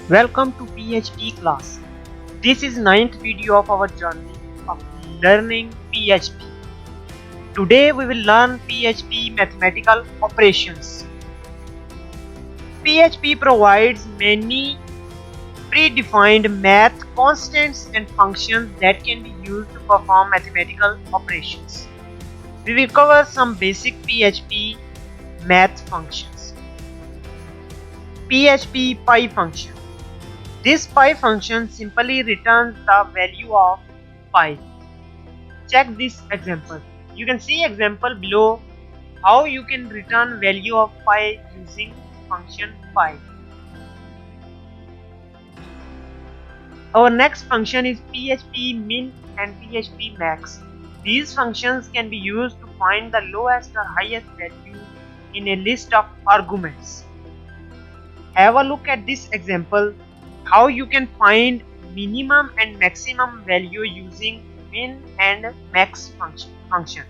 Welcome to PHP class. This is ninth video of our journey of learning PHP. Today we will learn PHP Mathematical Operations. PHP provides many predefined math constants and functions that can be used to perform mathematical operations. We will cover some basic PHP math functions. PHP Pi Function. This pi function simply returns the value of pi. Check this example. You can see example below how you can return value of pi using function pi. Our next function is PHP Min and PHP Max. These functions can be used to find the lowest or highest value in a list of arguments. Have a look at this example how you can find minimum and maximum value using min and max function.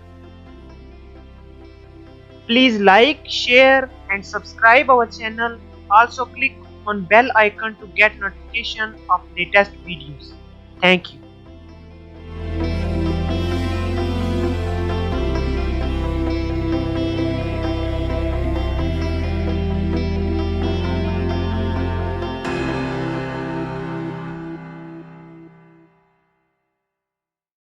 Please like, share and subscribe our channel. Also click on bell icon to get notification of latest videos. Thank you.